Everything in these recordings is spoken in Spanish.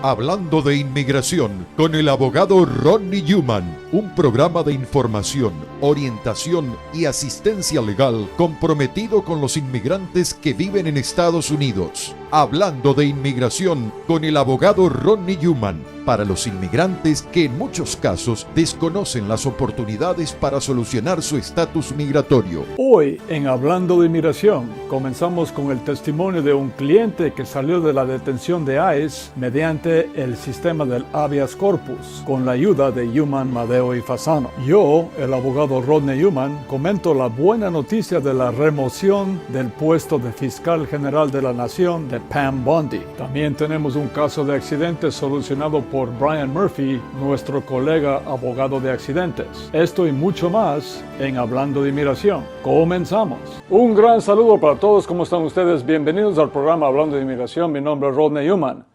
Hablando de Inmigración con el abogado Rodney Newman, un programa de información, orientación y asistencia legal comprometido con los inmigrantes que viven en Estados Unidos. Hablando de Inmigración con el abogado Rodney Newman, para los inmigrantes que en muchos casos desconocen las oportunidades para solucionar su estatus migratorio. Hoy en Hablando de Inmigración comenzamos con el testimonio de un cliente que salió de la detención de ICE mediante el sistema del habeas corpus con la ayuda de Newman, Madeo y Fasano. Yo, el abogado Rodney Newman, comento la buena noticia de la remoción del puesto de fiscal general de la nación de Pam Bondi. También tenemos un caso de accidente solucionado por Brian Murphy, nuestro colega abogado de accidentes. Esto y mucho más en Hablando de Inmigración. Comenzamos. Un gran saludo para todos. ¿Cómo están ustedes? Bienvenidos al programa Hablando de Inmigración. Mi nombre es Rodney Newman,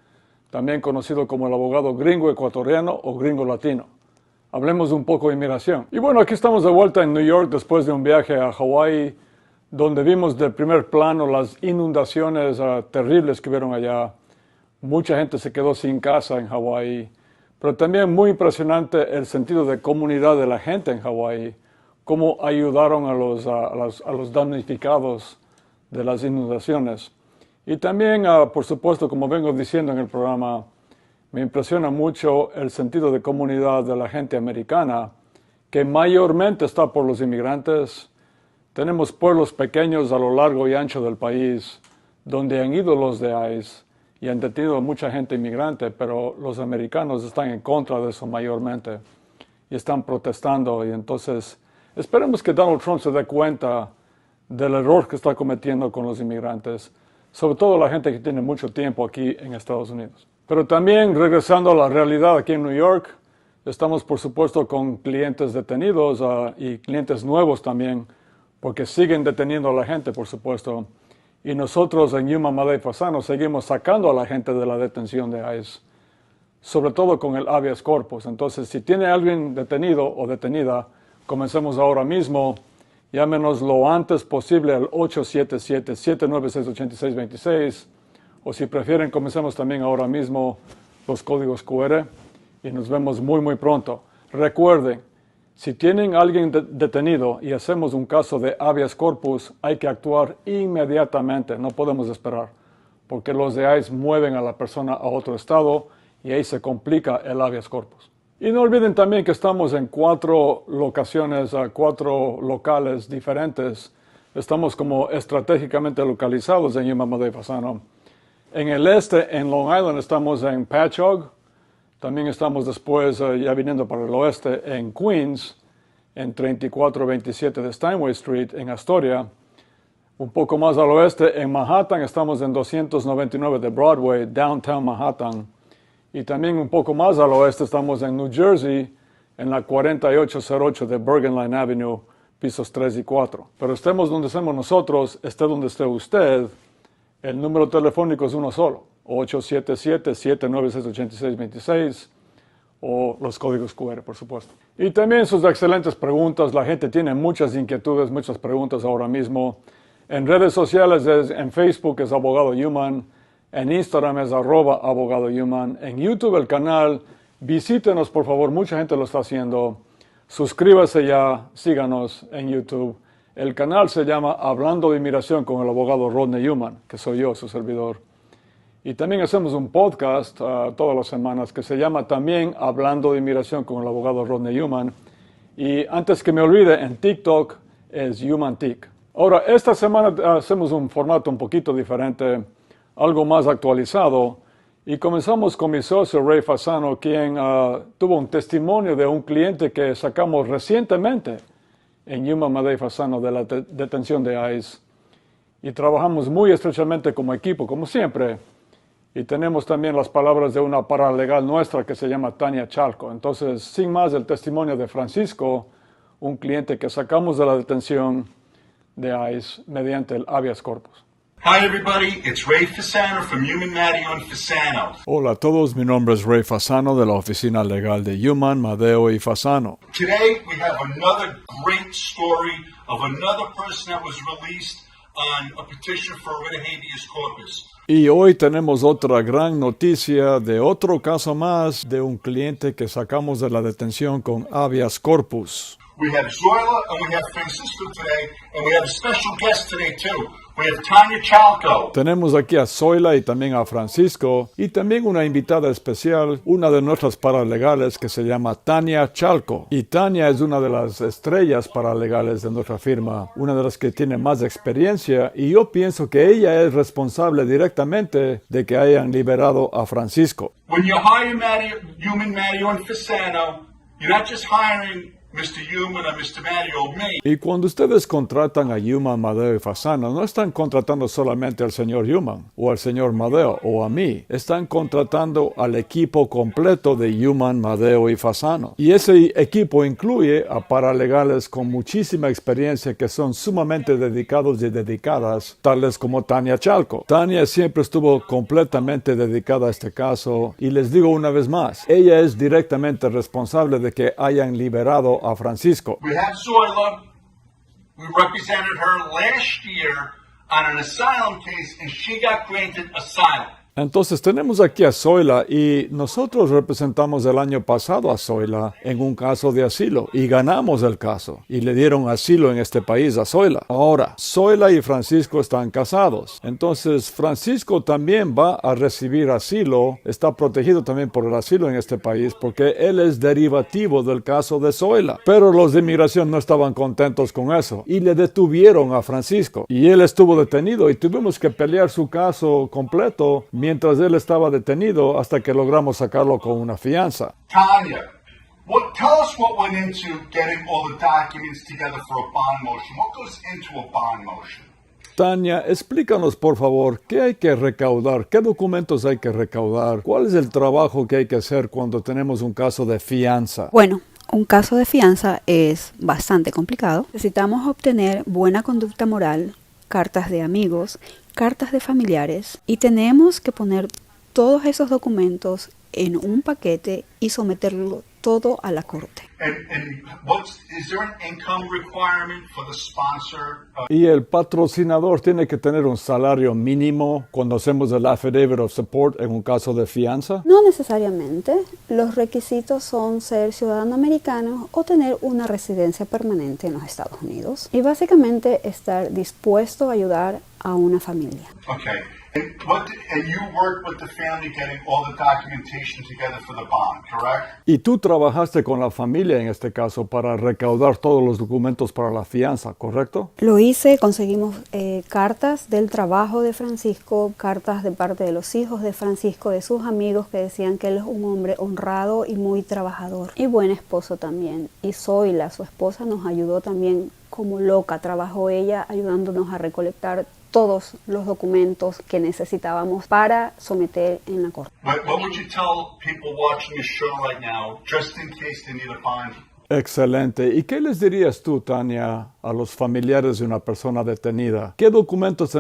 también conocido como el abogado gringo ecuatoriano o gringo latino. Hablemos un poco de inmigración. Y bueno, aquí estamos de vuelta en New York después de un viaje a Hawái, donde vimos de primer plano las inundaciones terribles que vieron allá. Mucha gente se quedó sin casa en Hawái, pero también muy impresionante el sentido de comunidad de la gente en Hawái, cómo ayudaron a los damnificados de las inundaciones. Y también, por supuesto, como vengo diciendo en el programa, me impresiona mucho el sentido de comunidad de la gente americana, que mayormente está por los inmigrantes. Tenemos pueblos pequeños a lo largo y ancho del país, donde han ido los de ICE y han detenido a mucha gente inmigrante, pero los americanos están en contra de eso mayormente y están protestando. Y entonces esperemos que Donald Trump se dé cuenta del error que está cometiendo con los inmigrantes, sobre todo la gente que tiene mucho tiempo aquí en Estados Unidos. Pero también, regresando a la realidad aquí en New York, estamos por supuesto con clientes detenidos y clientes nuevos también, porque siguen deteniendo a la gente, por supuesto. Y nosotros en Newman, Madeo y Fasano seguimos sacando a la gente de la detención de ICE, sobre todo con el habeas corpus. Entonces, si tiene alguien detenido o detenida, comencemos ahora mismo. Llámenos lo antes posible al 877-796-8626. O si prefieren, comencemos también ahora mismo los códigos QR y nos vemos muy, muy pronto. Recuerden, si tienen a alguien detenido y hacemos un caso de habeas corpus, hay que actuar inmediatamente, no podemos esperar, porque los de ICE mueven a la persona a otro estado y ahí se complica el habeas corpus. Y no olviden también que estamos en 4 locaciones, 4 locales diferentes. Estamos como estratégicamente localizados en Newman, Madeo y Fasano. En el este, en Long Island, estamos en Patchogue. También estamos después, ya viniendo para el oeste, en Queens, en 3427 de Steinway Street, en Astoria. Un poco más al oeste, en Manhattan, estamos en 299 de Broadway, Downtown Manhattan. Y también un poco más al oeste, estamos en New Jersey, en la 4808 de Bergen Line Avenue, pisos 3 y 4. Pero estemos donde estemos nosotros, esté donde esté usted, el número telefónico es uno solo. 877-796-8626 o los códigos QR, por supuesto. Y también sus excelentes preguntas. La gente tiene muchas inquietudes, muchas preguntas ahora mismo. En redes sociales, en Facebook es Abogado Newman, en Instagram es @Abogado Newman, en YouTube el canal. Visítenos, por favor, mucha gente lo está haciendo. Suscríbase ya, síganos en YouTube. El canal se llama Hablando de Inmigración con el abogado Rodney Newman, que soy yo, su servidor. Y también hacemos un podcast todas las semanas que se llama también Hablando de Inmigración con el abogado Rodney Newman. Y antes que me olvide, en TikTok es HumanTik. Ahora, esta semana hacemos un formato un poquito diferente, algo más actualizado. Y comenzamos con mi socio Ray Fasano, quien tuvo un testimonio de un cliente que sacamos recientemente en Newman, Madeo y Fasano de la detención de ICE. Y trabajamos muy estrechamente como equipo, como siempre. Y tenemos también las palabras de una paralegal nuestra que se llama Tania Chalco. Entonces, sin más, el testimonio de Francisco, un cliente que sacamos de la detención de ICE mediante el habeas corpus. Hi everybody, it's Ray Fasano from Newman, Madeo y Fasano. Hola a todos, mi nombre es Ray Fasano de la oficina legal de Newman, Madeo y Fasano. Today we have another great story of another person that was released on a petition for writ of habeas corpus. Y hoy tenemos otra gran noticia de otro caso más de un cliente que sacamos de la detención con habeas corpus. We have Zoila and we have Francisco today, and we have a special guest today too. We have Tanya Chalco. Tenemos aquí a Zoila y también a Francisco y también una invitada especial, una de nuestras paralegales que se llama Tanya Chalco. Y Tanya es una de las estrellas paralegales de nuestra firma, una de las que tiene más experiencia y yo pienso que ella es responsable directamente de que hayan liberado a Francisco. When you hire Human Mario and Fasano, you're not just hiring Mr. Human or Mr. Mario or me. Y cuando ustedes contratan a Human, Madeo y Fasano, no están contratando solamente al señor Human o al señor Madeo o a mí. Están contratando al equipo completo de Human, Madeo y Fasano. Y ese equipo incluye a paralegales con muchísima experiencia que son sumamente dedicados y dedicadas, tales como Tanya Chalco. Tanya siempre estuvo completamente dedicada a este caso y les digo una vez más, ella es directamente responsable de que hayan liberado a Francisco. We have Zoila. We represented her last year on an asylum case, and she got granted asylum. Entonces tenemos aquí a Zoila y nosotros representamos el año pasado a Zoila en un caso de asilo y ganamos el caso y le dieron asilo en este país a Zoila. Ahora, Zoila y Francisco están casados. Entonces Francisco también va a recibir asilo, está protegido también por el asilo en este país porque él es derivativo del caso de Zoila. Pero los de inmigración no estaban contentos con eso y le detuvieron a Francisco y él estuvo detenido y tuvimos que pelear su caso completo mientras él estaba detenido hasta que logramos sacarlo con una fianza. Tanya, tell us what went into getting all the documents together for a bond motion. What goes into a bond motion? Tanya, explícanos por favor qué hay que recaudar, qué documentos hay que recaudar, cuál es el trabajo que hay que hacer cuando tenemos un caso de fianza. Bueno, un caso de fianza es bastante complicado. Necesitamos obtener buena conducta moral, cartas de amigos, cartas de familiares y tenemos que poner todos esos documentos en un paquete y someterlo todo a la corte. Is there an income requirement for the sponsor? Y el patrocinador tiene que tener un salario mínimo cuando hacemos el affidavit of support en un caso de fianza. No necesariamente. Los requisitos son ser ciudadano americano o tener una residencia permanente en los Estados Unidos. Y básicamente estar dispuesto a ayudar a una familia. Okay. And you worked with the family getting all the documentation together for the bond, correct? Y tú trabajaste con la familia en este caso para recaudar todos los documentos para la fianza, ¿correcto? Lo hice, conseguimos cartas del trabajo de Francisco, cartas de parte de los hijos de Francisco, de sus amigos que decían que él es un hombre honrado y muy trabajador y buen esposo también. Y Zoila, su esposa, nos ayudó también como loca, trabajó ella ayudándonos a recolectar todos los documentos que necesitábamos para someter en la corte. What would you tell people watching this show right now, just in case they need a bond? Excelente. ¿Y qué les dirías tú, Tanya, a los familiares de una persona detenida? ¿Qué documentos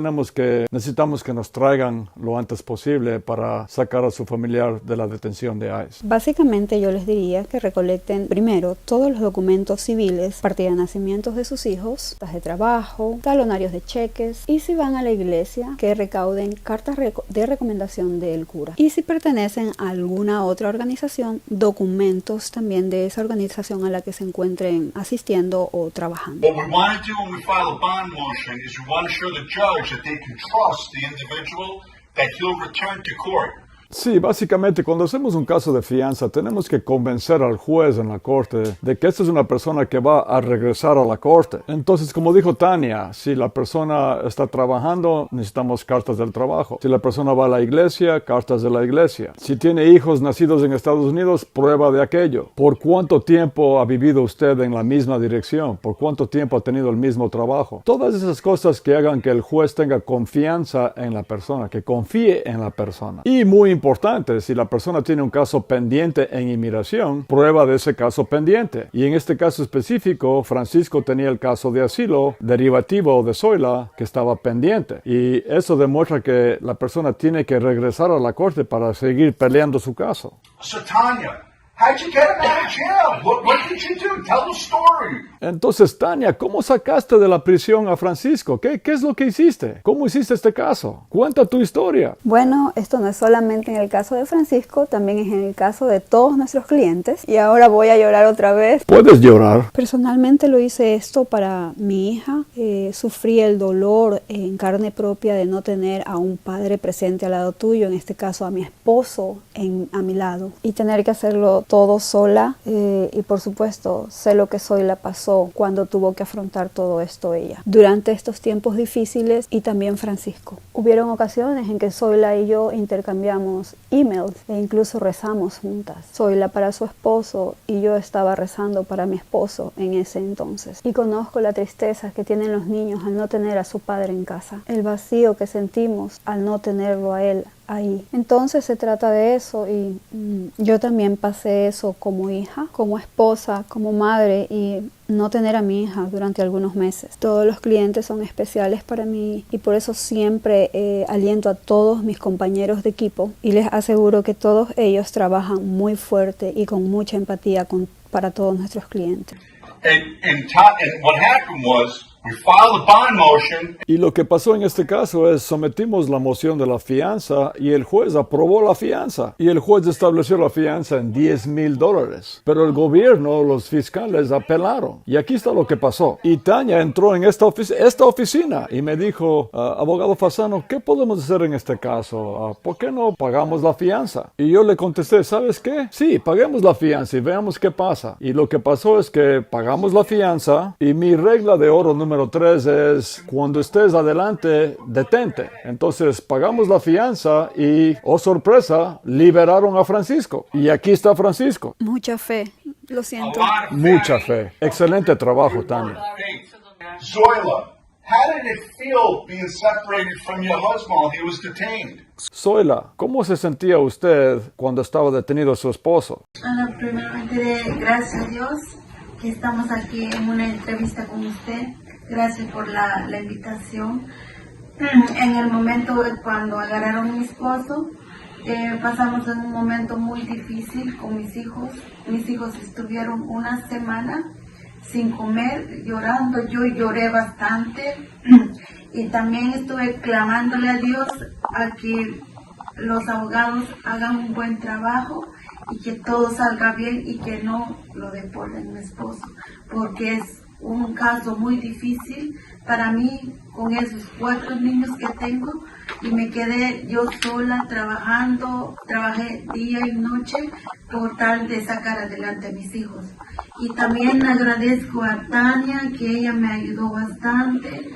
necesitamos que nos traigan lo antes posible para sacar a su familiar de la detención de ICE? Básicamente yo les diría que recolecten primero todos los documentos civiles, partida de nacimientos de sus hijos, cartas de trabajo, talonarios de cheques y si van a la iglesia que recauden cartas de recomendación del cura. Y si pertenecen a alguna otra organización, documentos también de esa organización a la que se encuentren asistiendo o trabajando. What we want to do when we file a bond motion is we want to show the judge that they can trust the individual that he'll return to court. Sí, básicamente cuando hacemos un caso de fianza tenemos que convencer al juez en la corte de que esta es una persona que va a regresar a la corte. Entonces, como dijo Tanya, si la persona está trabajando, necesitamos cartas del trabajo. Si la persona va a la iglesia, cartas de la iglesia. Si tiene hijos nacidos en Estados Unidos, prueba de aquello. ¿Por cuánto tiempo ha vivido usted en la misma dirección? ¿Por cuánto tiempo ha tenido el mismo trabajo? Todas esas cosas que hagan que el juez tenga confianza en la persona, que confíe en la persona. Y muy importante, si la persona tiene un caso pendiente en inmigración, prueba de ese caso pendiente. Y en este caso específico, Francisco tenía el caso de asilo derivativo de Zoila que estaba pendiente. Y eso demuestra que la persona tiene que regresar a la corte para seguir peleando su caso. So Tanya, How'd you get him out of jail? What did you do? Tell the story. Entonces, Tania, ¿cómo sacaste de la prisión a Francisco? ¿Qué es lo que hiciste? ¿Cómo hiciste este caso? Cuenta tu historia. Bueno, esto no es solamente en el caso de Francisco, también es en el caso de todos nuestros clientes. Y ahora voy a llorar otra vez. Puedes llorar. Personalmente lo hice esto para mi hija. Sufrí el dolor en carne propia de no tener a un padre presente al lado tuyo, en este caso a mi esposo a mi lado, y tener que hacerlo todo sola. Y por supuesto, sé lo que Zoila pasó cuando tuvo que afrontar todo esto ella. Durante estos tiempos difíciles, y también Francisco. Hubieron ocasiones en que Zoila y yo intercambiamos emails e incluso rezamos juntas. Zoila para su esposo y yo estaba rezando para mi esposo en ese entonces. Y conozco la tristeza que tienen los niños al no tener a su padre en casa. El vacío que sentimos al no tenerlo a él ahí. Entonces se trata de eso, y yo también pasé eso como hija, como esposa, como madre, y no tener a mi hija durante algunos meses. Todos los clientes son especiales para mí, y por eso siempre aliento a todos mis compañeros de equipo y les aseguro que todos ellos trabajan muy fuerte y con mucha empatía para todos nuestros clientes. And what happened was, we filed a bond motion. Y lo que pasó en este caso es sometimos la moción de la fianza y el juez aprobó la fianza. Y el juez estableció la fianza en $10,000. Pero el gobierno, los fiscales apelaron. Y aquí está lo que pasó. Y Tania entró en esta oficina y me dijo, abogado Fasano, ¿qué podemos hacer en este caso? ¿Por qué no pagamos la fianza? Y yo le contesté, ¿sabes qué? Sí, paguemos la fianza y veamos qué pasa. Y lo que pasó es que pagamos la fianza, y mi regla de oro número 3 es, cuando estés adelante, detente. Entonces pagamos la fianza y, oh sorpresa, liberaron a Francisco. Y aquí está Francisco. Mucha fe, lo siento. Mucha fe. Excelente trabajo, Tania. Hey, Zoila, how did it feel being separated from your husband while he was detained? Zoila, ¿cómo se sentía usted cuando estaba detenido su esposo? Bueno, primeramente, gracias a Dios que estamos aquí en una entrevista con usted. Gracias por la invitación. En el momento cuando agarraron a mi esposo, pasamos en un momento muy difícil con mis hijos. Mis hijos estuvieron una semana sin comer, llorando. Yo lloré bastante y también estuve clamándole a Dios a que los abogados hagan un buen trabajo y que todo salga bien y que no lo deporten a mi esposo, porque es un caso muy difícil para mí con esos 4 niños que tengo, y me quedé yo sola trabajé día y noche por tal de sacar adelante a mis hijos. Y también agradezco a Tania, que ella me ayudó bastante,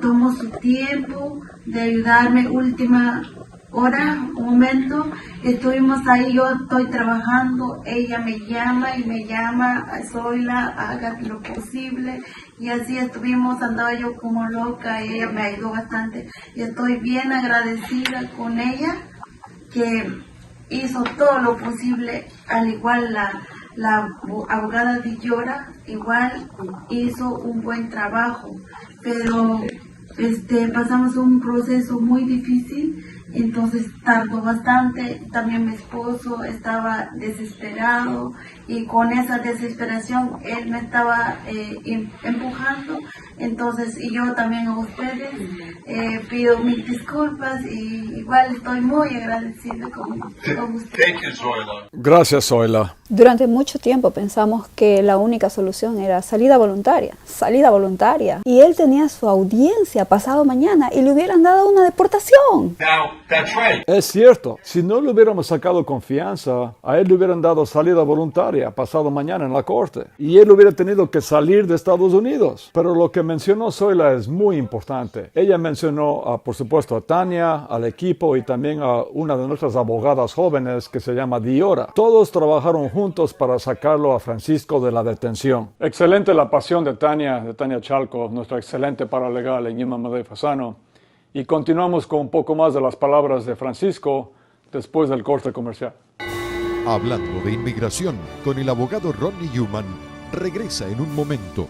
tomó su tiempo de ayudarme. Última hora, un momento, estuvimos ahí, yo estoy trabajando, ella me llama, Zoila, haga lo posible, y así estuvimos, andaba yo como loca, y ella me ayudó bastante, y estoy bien agradecida con ella, que hizo todo lo posible, al igual la abogada Villora, igual hizo un buen trabajo, pero pasamos un proceso muy difícil. Entonces tardó bastante. También mi esposo estaba desesperado, y con esa desesperación él me estaba empujando. Entonces, y yo también a ustedes pido mis disculpas, y igual estoy muy agradecida con ustedes. Thank you, Zoila. Gracias, Zoila. Durante mucho tiempo pensamos que la única solución era salida voluntaria. Y él tenía su audiencia pasado mañana y le hubieran dado una deportación. Now, that's right. Es cierto, si no le hubiéramos sacado confianza, a él le hubieran dado salida voluntaria pasado mañana en la corte, y él hubiera tenido que salir de Estados Unidos. Pero lo que mencionó Zoila es muy importante. Ella mencionó, por supuesto, a Tania, al equipo, y también a una de nuestras abogadas jóvenes que se llama Diora. Todos trabajaron juntos para sacarlo a Francisco de la detención. Excelente la pasión de Tania Chalco, nuestra excelente paralegal en Newman Madej Fasano. Y continuamos con un poco más de las palabras de Francisco después del corte comercial. Hablando de inmigración con el abogado Rodney Newman, regresa en un momento.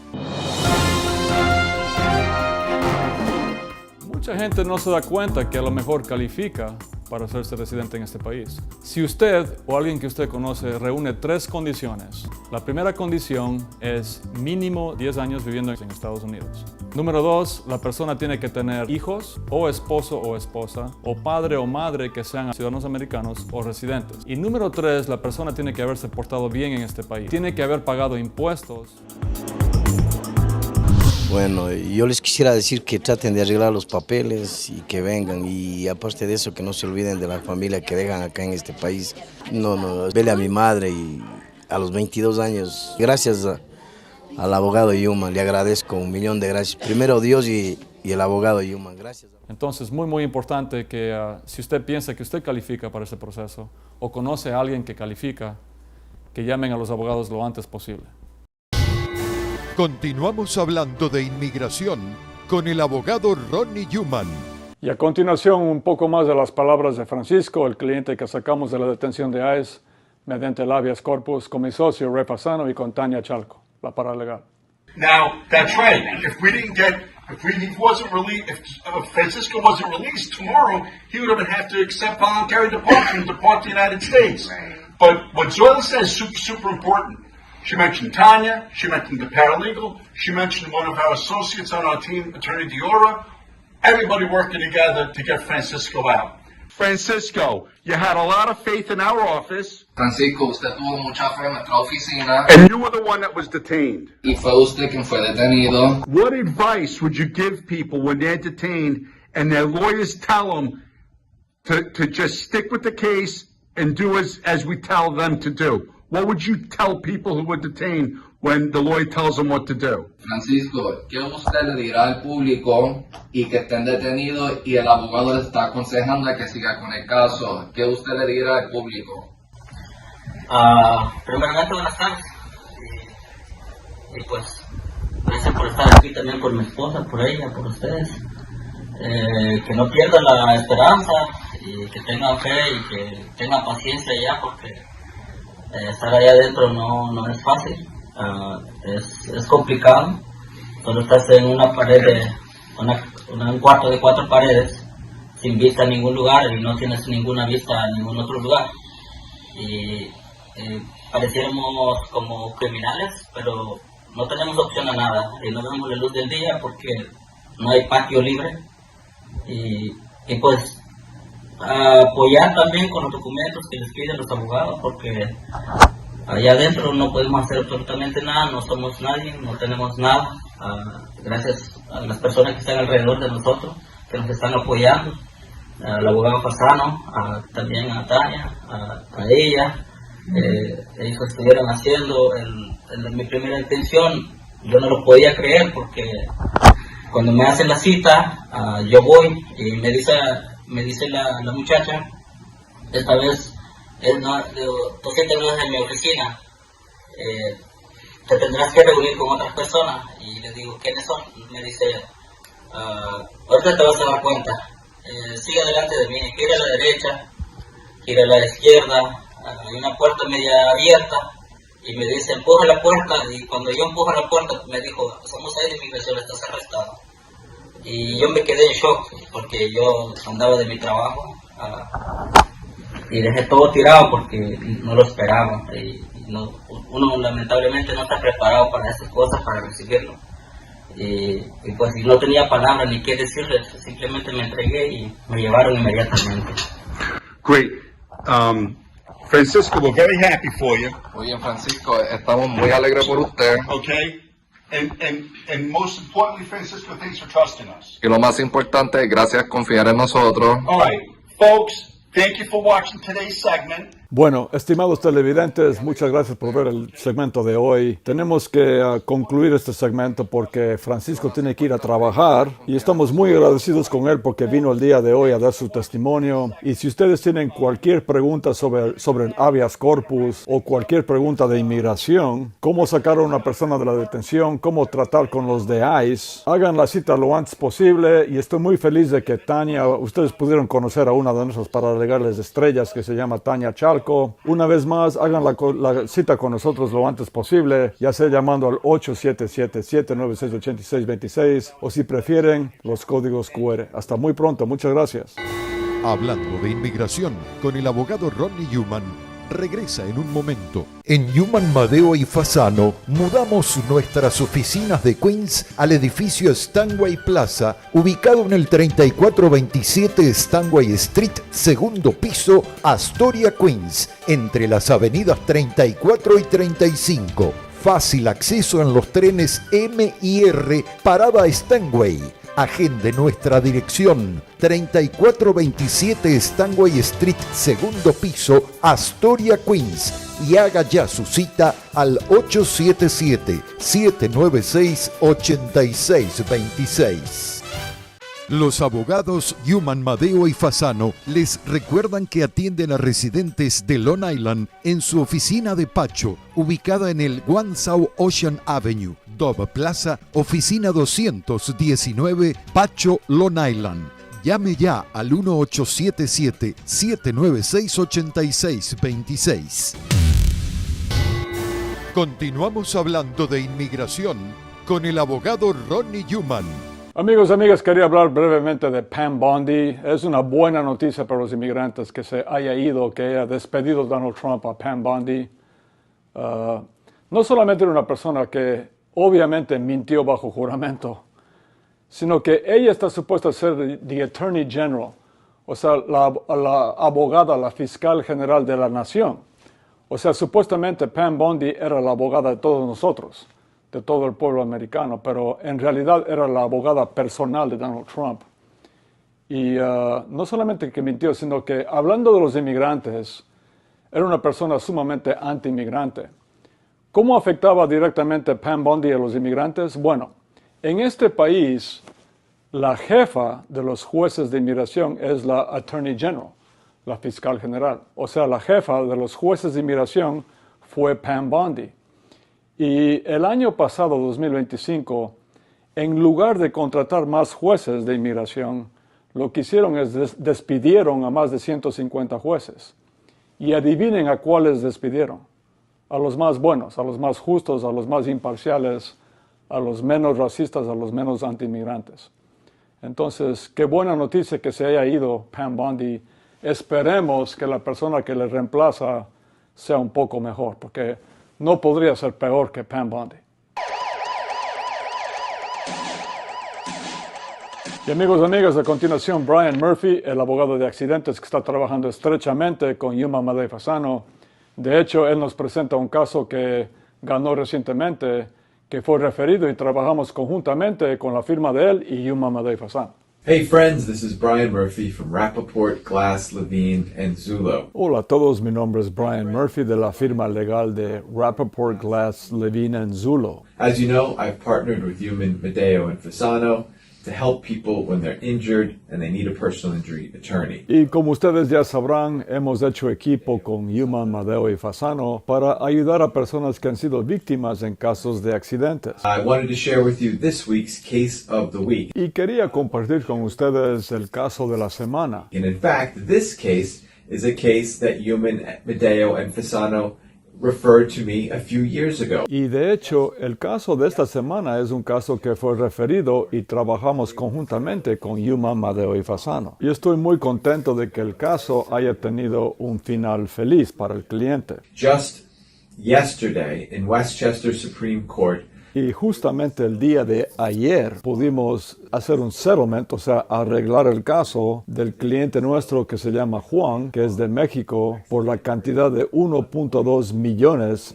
Mucha gente no se da cuenta que a lo mejor califica para hacerse residente en este país. Si usted o alguien que usted conoce reúne 3 condiciones, la primera condición es mínimo 10 años viviendo en Estados Unidos. Número 2, la persona tiene que tener hijos o esposo o esposa o padre o madre que sean ciudadanos americanos o residentes. Y número 3, la persona tiene que haberse portado bien en este país. Tiene que haber pagado impuestos. Bueno, yo les quisiera decir que traten de arreglar los papeles y que vengan, y aparte de eso que no se olviden de la familia que dejan acá en este país. Vele a mi madre y a los 22 años, gracias al abogado Yuman, le agradezco 1.000.000 de gracias. Primero Dios y el abogado Yuman, gracias. Entonces, muy importante que si usted piensa que usted califica para ese proceso o conoce a alguien que califica, que llamen a los abogados lo antes posible. Continuamos hablando de inmigración con el abogado Ronnie Yuman. Y a continuación, un poco más de las palabras de Francisco, el cliente que sacamos de la detención de ICE mediante el habeas corpus con mi socio Ray Fasano y con Tania Chalco, la paralegal. Now, that's right. If Francisco wasn't released tomorrow, he would have to accept voluntary departure and depart to the United States. But what Zoila says is super important. She mentioned Tanya, she mentioned the paralegal, she mentioned one of our associates on our team, Attorney Diora. Everybody working together to get Francisco out. Francisco, you had a lot of faith in our office. Francisco, usted tuvo mucha fe en nuestra oficina. And you were the one that was detained. Y fue usted quien fue detenido. What advice would you give people when they're detained and their lawyers tell them to just stick with the case and do as we tell them to do? What would you tell people who were detained when the lawyer tells them what to do? Francisco, ¿qué usted le dirá al público y que estén detenidos y el abogado le está aconsejando que siga con el caso? ¿Qué usted le dirá al público? Primeramente, buenas tardes. Y pues, gracias por estar aquí también por mi esposa, por ella, por ustedes. Que no pierdan la esperanza y que tengan fe y que tengan paciencia ya, porque estar allá adentro no es fácil, es complicado. Solo estás en una pared, un cuarto de 4 paredes, sin vista a ningún lugar y no tienes ninguna vista a ningún otro lugar. Y pareciéramos como criminales, pero no tenemos opción a nada y no vemos la luz del día porque no hay patio libre. Y pues apoyar también con los documentos que les piden los abogados, porque allá adentro no podemos hacer absolutamente nada, no somos nadie, no tenemos nada. Gracias a las personas que están alrededor de nosotros, que nos están apoyando, al abogado Fasano, también a Tania, a ella. Ellos estuvieron haciendo mi primera intención. Yo no lo podía creer porque cuando me hacen la cita, yo voy y me dice la muchacha, esta vez tú sientes en mi oficina, te tendrás que reunir con otras personas. Y le digo, ¿quiénes son? Me dice, ahorita te vas a dar cuenta, sigue delante de mí, gira a la derecha, gira a la izquierda, hay una puerta media abierta, y me dice, empuja la puerta. Y cuando yo empujo la puerta, me dijo, somos ahí de inmigración, estás arrestado. Y yo me quedé en shock porque yo andaba de mi trabajo y dejé todo tirado porque no lo esperaba. Uno lamentablemente no está preparado para esas cosas, para recibirlo. Y pues no tenía palabras ni qué decirles, simplemente me entregué y me llevaron inmediatamente. Great. Francisco, we're very happy for you. Muy bien, Francisco, estamos muy alegres por usted. Okay? And most importantly, Francisco, thanks for trusting us. Y lo más importante, gracias por confiar en nosotros. All right, folks, thank you for watching today's segment. Bueno, estimados televidentes, muchas gracias por ver el segmento de hoy. Tenemos que concluir este segmento porque Francisco tiene que ir a trabajar y estamos muy agradecidos con él porque vino el día de hoy a dar su testimonio. Y si ustedes tienen cualquier pregunta sobre el habeas corpus o cualquier pregunta de inmigración, cómo sacar a una persona de la detención, cómo tratar con los de ICE, hagan la cita lo antes posible. Y estoy muy feliz de que Tania, ustedes pudieron conocer a una de nuestras paralegales estrellas que se llama Tania Chalco. Una vez más, hagan la cita con nosotros lo antes posible, ya sea llamando al 877-796-8626 o si prefieren, los códigos QR. Hasta muy pronto. Muchas gracias. Hablando de inmigración con el abogado Ronnie Newman regresa en un momento. En Newman, Madeo y Fasano mudamos nuestras oficinas de Queens al edificio Stanway Plaza, ubicado en el 3427 Stanway Street, segundo piso, Astoria, Queens, entre las avenidas 34 y 35. Fácil acceso en los trenes M y R, parada Stanway. Agende nuestra dirección 3427 Stanway Street, segundo piso, Astoria, Queens, y haga ya su cita al 877-796-8626. Los abogados Newman, Madeo y Fasano les recuerdan que atienden a residentes de Long Island en su oficina de Pacho, ubicada en el One South Ocean Avenue, Dove Plaza, oficina 219, Pacho, Long Island. Llame ya al 1877-796-8626. Continuamos hablando de inmigración con el abogado Ronnie Newman. Amigos y amigas, quería hablar brevemente de Pam Bondi. Es una buena noticia para los inmigrantes que se haya ido, que haya despedido Donald Trump a Pam Bondi. No solamente era una persona que obviamente mintió bajo juramento, sino que ella está supuesta a ser the Attorney General, o sea, la abogada, la fiscal general de la nación. O sea, supuestamente Pam Bondi era la abogada de todos nosotros, de todo el pueblo americano, pero en realidad era la abogada personal de Donald Trump. Y no solamente que mintió, sino que hablando de los inmigrantes, era una persona sumamente anti-inmigrante. ¿Cómo afectaba directamente Pam Bondi a los inmigrantes? Bueno, en este país, la jefa de los jueces de inmigración es la Attorney General, la fiscal general. O sea, la jefa de los jueces de inmigración fue Pam Bondi. Y el año pasado, 2025, en lugar de contratar más jueces de inmigración, lo que hicieron es despidieron a más de 150 jueces. Y adivinen a cuáles despidieron. A los más buenos, a los más justos, a los más imparciales, a los menos racistas, a los menos anti-inmigrantes. Entonces, qué buena noticia que se haya ido Pam Bondi. Esperemos que la persona que le reemplaza sea un poco mejor, porque no podría ser peor que Pam Bondi. Y amigos y amigas, a continuación, Brian Murphy, el abogado de accidentes que está trabajando estrechamente con Newman, Madeo y Fasano. De hecho, él nos presenta un caso que ganó recientemente, que fue referido y trabajamos conjuntamente con la firma de él y Newman, Madeo y Fasano. Hey friends, this is Brian Murphy from Rappaport, Glass, Levine, and Zullo. Hola a todos, mi nombre es Brian Murphy de la firma legal de Rappaport, Glass, Levine, and Zullo. As you know, I've partnered with Newman, Madeo, and Fasano to help people when they're injured and they need a personal injury attorney. Y como ustedes ya sabrán, hemos hecho equipo con Newman, Madeo y Fasano para ayudar a personas que han sido víctimas en casos de accidentes. I wanted to share with you this week's case of the week. Y quería compartir con ustedes el caso de la semana. And in fact, this case is a case that Newman, Madeo, and Fasano referred to me a few years ago. Y de hecho, el caso de esta semana es un caso que fue referido y trabajamos conjuntamente con Newman, Madeo y Fasano. Y estoy muy contento de que el caso haya tenido un final feliz para el cliente. Just yesterday in Westchester Supreme Court, Y justamente el día de ayer pudimos hacer un settlement, o sea, arreglar el caso del cliente nuestro que se llama Juan, que es de México, por la cantidad de $1.2 millones.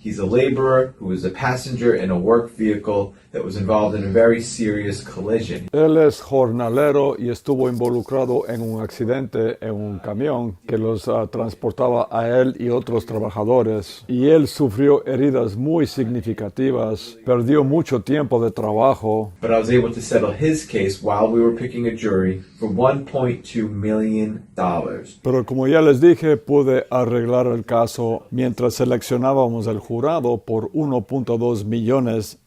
He's a laborer who was a passenger in a work vehicle that was involved in a very serious collision. Él es jornalero y estuvo involucrado en un accidente en un camión que los transportaba a él y otros trabajadores. Y él sufrió heridas muy significativas, perdió mucho tiempo de trabajo. But I was able to settle his case while we were picking a jury for $1.2 million. Pero como ya les dije, pude arreglar el caso mientras seleccionábamos el jurado por $1.2 millones.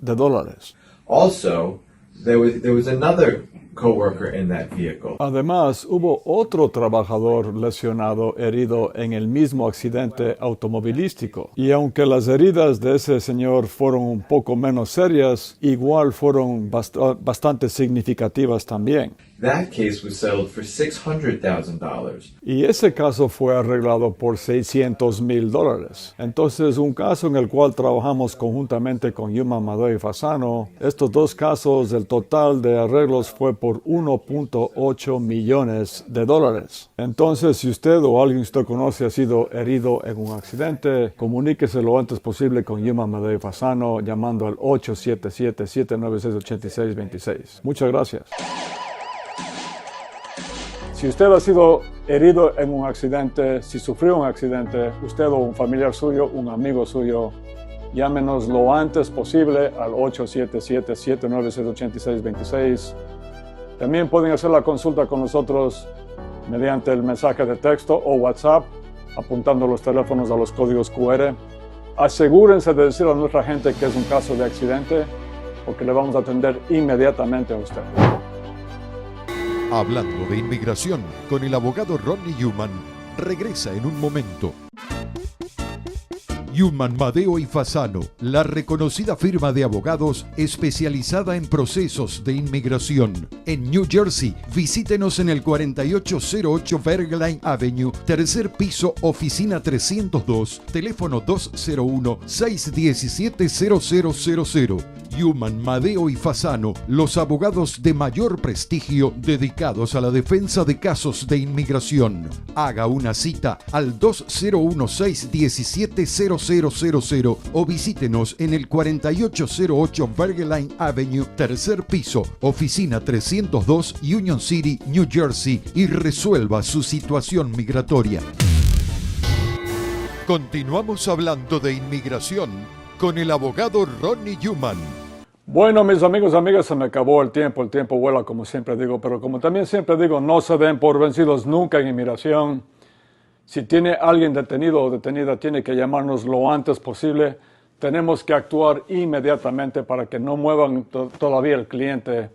Also, there was another coworker in that vehicle. Además, hubo otro trabajador lesionado, herido en el mismo accidente automovilístico. Y aunque las heridas de ese señor fueron un poco menos serias, igual fueron bastante significativas también. That case was settled for $600,000. Y ese caso fue arreglado por $600,000. Entonces, un caso en el cual trabajamos conjuntamente con Human, Madeo y Fasano, estos dos casos, el total de arreglos fue por $1.8 millones. Entonces, si usted o alguien que usted conoce ha sido herido en un accidente, comuníquese lo antes posible con Human, Madeo y Fasano llamando al 877-796-8626. Muchas gracias. Si usted ha sido herido en un accidente, si sufrió un accidente, usted o un familiar suyo, un amigo suyo, llámenos lo antes posible al 877-796-8626. También pueden hacer la consulta con nosotros mediante el mensaje de texto o WhatsApp, apuntando los teléfonos a los códigos QR. Asegúrense de decir a nuestra gente que es un caso de accidente, porque le vamos a atender inmediatamente a usted. Hablando de inmigración con el abogado Rodney Human, regresa en un momento. Human, Madeo y Fasano, la reconocida firma de abogados especializada en procesos de inmigración. En New Jersey, visítenos en el 4808 Bergline Avenue, tercer piso, oficina 302, teléfono 201-617-0000. Human, Madeo y Fasano, los abogados de mayor prestigio dedicados a la defensa de casos de inmigración. Haga una cita al 201-617-0000 o visítenos en el 4808 Bergline Avenue, tercer piso, oficina 302, Union City, New Jersey, y resuelva su situación migratoria. Continuamos hablando de inmigración con el abogado Rodney Human. Bueno, mis amigos y amigas, se me acabó el tiempo vuela como siempre digo, pero como también siempre digo, no se den por vencidos nunca en inmigración. Si tiene alguien detenido o detenida, tiene que llamarnos lo antes posible. Tenemos que actuar inmediatamente para que no muevan todavía el cliente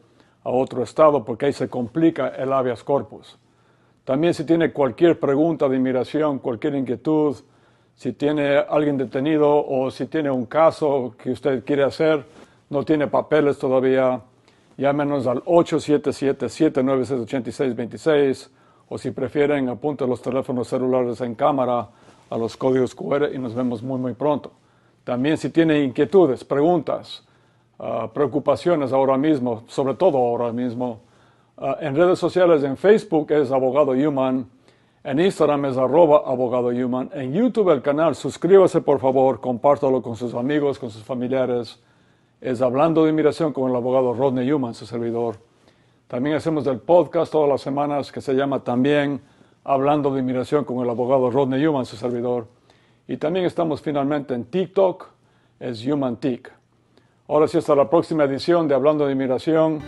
a otro estado, porque ahí se complica el habeas corpus. También si tiene cualquier pregunta de inmigración, cualquier inquietud, si tiene alguien detenido o si tiene un caso que usted quiere hacer, no tiene papeles todavía, llámenos al 877-796-8626 o si prefieren, apunte los teléfonos celulares en cámara a los códigos QR y nos vemos muy pronto. También si tiene inquietudes, preguntas, preocupaciones ahora mismo, sobre todo ahora mismo, en redes sociales, en Facebook es Abogado Human, en Instagram es @AbogadoHuman, en YouTube el canal, suscríbase por favor, compártalo con sus amigos, con sus familiares. Es Hablando de Inmigración con el abogado Rodney Human, su servidor. También hacemos el podcast todas las semanas que se llama también Hablando de Inmigración con el abogado Rodney Human, su servidor. Y también estamos finalmente en TikTok, es HumanTik. Ahora sí, hasta la próxima edición de Hablando de Inmigración.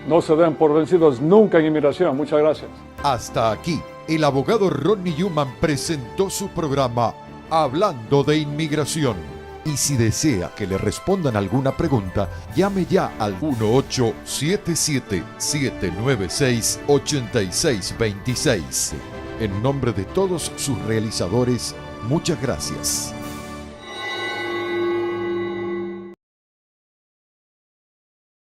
No se den por vencidos nunca en inmigración. Muchas gracias. Hasta aquí, el abogado Rodney Human presentó su programa Hablando de Inmigración. Y si desea que le respondan alguna pregunta, llame ya al 1877-796-8626. En nombre de todos sus realizadores, muchas gracias.